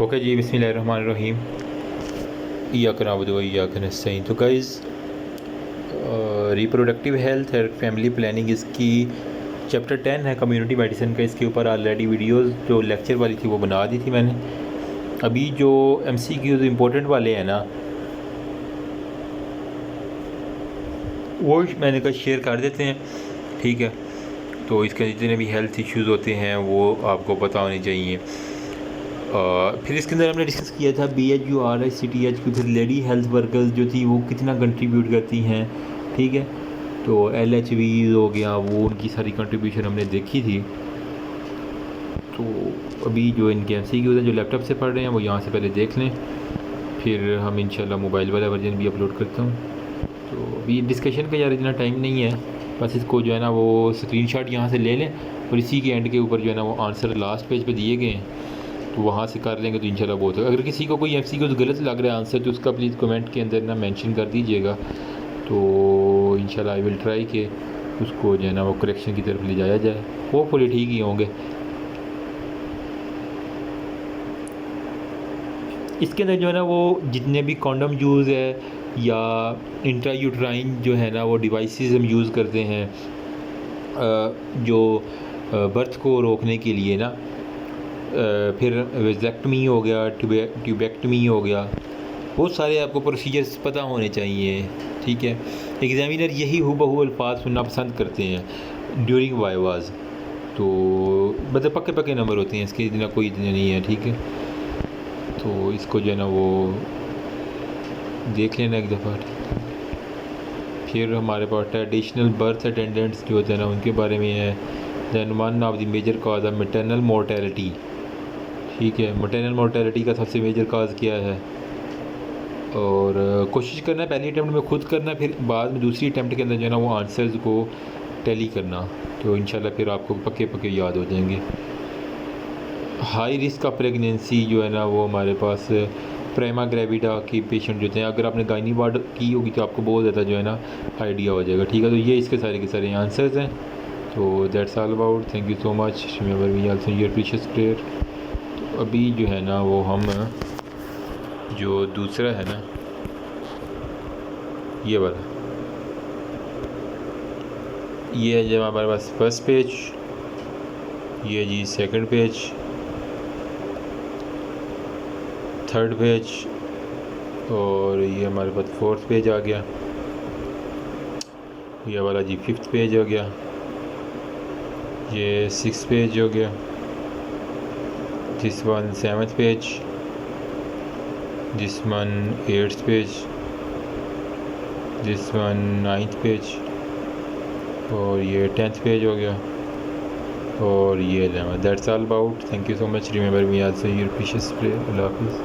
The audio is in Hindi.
ओके जी, बिस्मिल्लाहिर्रहमानिर्रहीम। इय्याका नअबुदु व इय्याका नस्तईन। तो गाइस, रिप्रोडक्टिव हेल्थ और फैमिली प्लानिंग इसकी चैप्टर 10 है कम्युनिटी मेडिसिन का। इसके ऊपर ऑलरेडी वीडियोस जो लेक्चर वाली थी वो बना दी थी मैंने। अभी जो MCQs इम्पोर्टेंट वाले हैं ना, वो मैंने कहा शेयर कर देते हैं, ठीक है। तो इसके जितने भी हेल्थ इश्यूज़ होते हैं वो आपको पता होने चाहिए। फिर इसके अंदर हमने डिस्कस किया था BHU CTH फिर लेडी हेल्थ वर्कर्स जो थी वो कितना कंट्रीब्यूट करती हैं, ठीक है। तो LHV हो गया, वो उनकी सारी कंट्रीब्यूशन हमने देखी थी। तो अभी जो इनके MCQs हैं जो लैपटॉप से पढ़ रहे हैं वो यहाँ से पहले देख लें, फिर हम इंशाल्लाह मोबाइल वाला वर्जन भी अपलोड करता हूँ। तो अभी डिस्कशन का यार इतना टाइम नहीं है, बस इसको जो है ना वो स्क्रीनशॉट यहाँ से ले लें और इसी के एंड के ऊपर जो है ना वो आंसर लास्ट पेज पे दिए गए हैं, तो वहाँ से कर लेंगे तो इंशाल्लाह बहुत है। अगर किसी को कोई MCQ गलत लग रहा है आंसर, तो उसका प्लीज़ कमेंट के अंदर ना मेंशन कर दीजिएगा। तो इंशाल्लाह आई विल ट्राई कि उसको जो है ना वो करेक्शन की तरफ ले जाया जाए। होपफुली ठीक ही होंगे। इसके अंदर जो है ना वो जितने भी कॉन्डम यूज़ है या इंट्रायूट्राइन जो है ना वो डिवाइसेस हम यूज़ करते हैं जो बर्थ को रोकने के लिए ना, फिर वेजेक्टमी हो गया, ट्यूबेक्टमी हो गया, बहुत सारे आपको प्रोसीजर्स पता होने चाहिए, ठीक है। एग्जामिनर यही हूबहू अल्फाज सुनना पसंद करते हैं ड्यूरिंग वाइवाज। तो मतलब पक्के पक्के नंबर होते हैं इसके, इतना कोई इतना नहीं है, ठीक है। तो इसको जो है ना वो देख लेना एक दफ़ा। फिर हमारे पास ट्रेडिशनल बर्थ अटेंडेंट्स जो होते हैं ना उनके बारे में है। Then one of the major cause of maternal mortality, ठीक है। मैटरनल मोर्टेलिटी का सबसे मेजर काज क्या है, और कोशिश करना है पहली अटैम्प्ट में खुद करना, फिर बाद में दूसरी अटैम्प्ट के अंदर जो है ना वो आंसर्स को टैली करना, तो इंशाल्लाह फिर आपको पक्के पक्के याद हो जाएंगे। हाई रिस्क ऑफ प्रेगनेंसी जो है ना वो हमारे पास प्रेमा ग्रेविडा की पेशेंट जो हैं, अगर आपने गायनी वार्ड की होगी तो आपको बहुत ज़्यादा जो है ना आइडिया हो जाएगा, ठीक है। तो ये इसके सारे के सारे आंसर्स हैं। तो that's all about, thank you so much, remember me also your precious prayer. तो अभी जो है ना वो हम जो दूसरा है ना ये वाला, ये है जब हमारे पास फर्स्ट पेज, ये जी सेकंड पेज, थर्ड पेज, और ये हमारे पास फोर्थ पेज आ गया। ये वाला जी फिफ्थ पेज हो गया, ये सिक्स पेज हो गया, this one seventh page, this one eighth page, this one ninth page, और ये 10th पेज हो गया, और ये 11th। That's all about, thank you so much, remember me also your precious prayer. Allah हाफिज़।